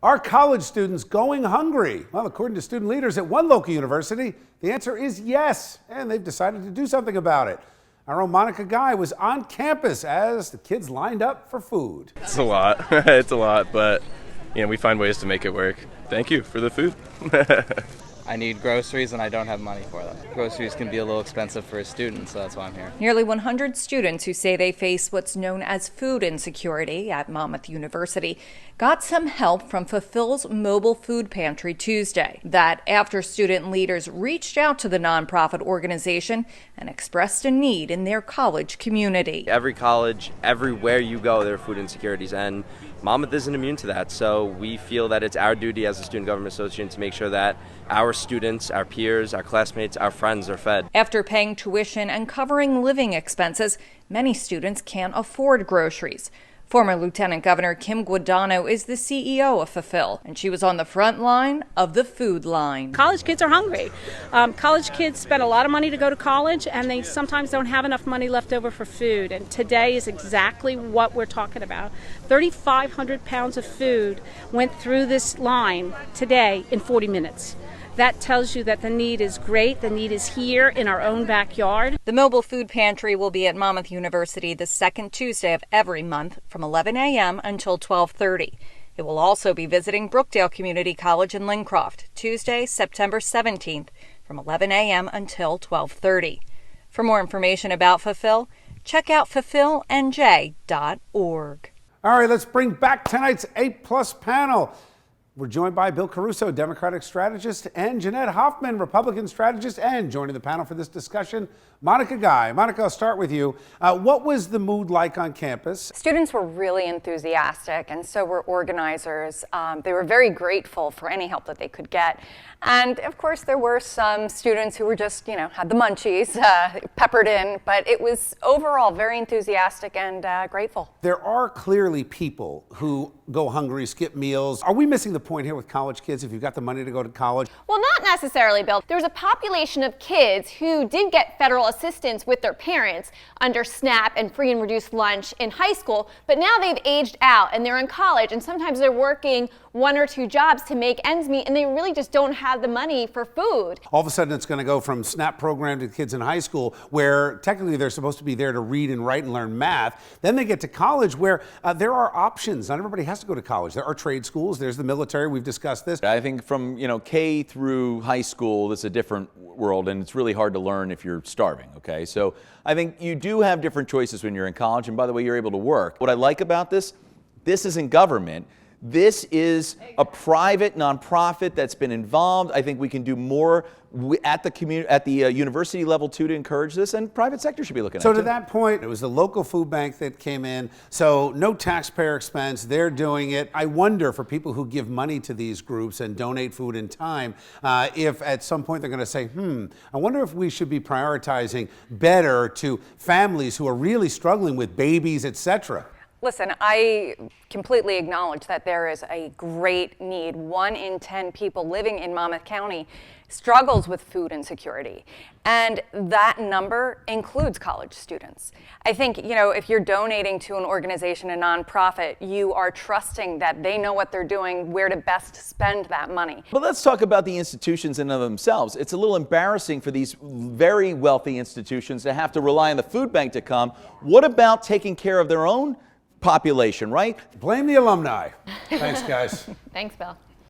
Are college students going hungry? Well, according to student leaders at one local university, the answer is yes, and they've decided to do something about it. Our own Monica Guy was on campus as the kids lined up for food. It's a lot. It's a lot, but we find ways to make it work. Thank you for the food. I need groceries and I don't have money for them. Groceries can be a little expensive for a student, so that's why I'm here. Nearly 100 students who say they face what's known as food insecurity at Monmouth University got some help from Fulfill's mobile food pantry Tuesday. That after student leaders reached out to the nonprofit organization and expressed a need in their college community. Every college, everywhere you go, there are food insecurities, and Monmouth isn't immune to that. So we feel that it's our duty as a student government association to make sure that our students, our peers, our classmates, our friends are fed. After paying tuition and covering living expenses, many students can't afford groceries. Former Lieutenant Governor Kim Guadagno is the CEO of Fulfill, and she was on the front line of the food line. College kids are hungry. College kids spend a lot of money to go to college, and they sometimes don't have enough money left over for food. And today is exactly what we're talking about. 3,500 pounds of food went through this line today in 40 minutes. That tells you that the need is great. The need is here in our own backyard. The mobile food pantry will be at Monmouth University the second Tuesday of every month from 11 a.m. until 12:30. It will also be visiting Brookdale Community College in Lincroft, Tuesday, September 17th from 11 a.m. until 12:30. For more information about Fulfill, check out fulfillnj.org. All right, let's bring back tonight's A-plus panel. We're joined by Bill Caruso, Democratic strategist, and Jeanette Hoffman, Republican strategist, and joining the panel for this discussion, Monica Guy. Monica, I'll start with you. What was the mood like on campus? Students were really enthusiastic, and so were organizers. They were very grateful for any help that they could get. And of course, there were some students who were just, had the munchies peppered in, but it was overall very enthusiastic and grateful. There are clearly people who go hungry, skip meals. Are we missing the point here with college kids if you've got the money to go to college? Well, not necessarily, Bill. There's a population of kids who did get federal assistance with their parents under SNAP and free and reduced lunch in high school, but now they've aged out and they're in college, and sometimes they're working one or two jobs to make ends meet, and they really just don't have the money for food. All of a sudden, it's going to go from SNAP program to kids in high school, where technically they're supposed to be there to read and write and learn math. Then they get to college, where there are options. Not everybody has to go to college. There are trade schools. There's the military. We've discussed this. I think from K through high school, it's a different world, and it's really hard to learn if you're starving. Okay, so I think you do have different choices when you're in college, and by the way, you're able to work. What I like about this isn't government. This is a private nonprofit that's been involved. I think we can do more at the university level too to encourage this, and private sector should be looking at it. So to that point, it was the local food bank that came in, so no taxpayer expense. They're doing it. I wonder, for people who give money to these groups and donate food and time, if at some point they're going to say, I wonder if we should be prioritizing better to families who are really struggling with babies, etc. Listen, I completely acknowledge that there is a great need. 1 in 10 people living in Monmouth County struggles with food insecurity, and that number includes college students. I think, if you're donating to an organization, a nonprofit, you are trusting that they know what they're doing, where to best spend that money. But let's talk about the institutions in and of themselves. It's a little embarrassing for these very wealthy institutions to have to rely on the food bank to come. What about taking care of their own population, right? Blame the alumni. Thanks, guys. Thanks, Bill.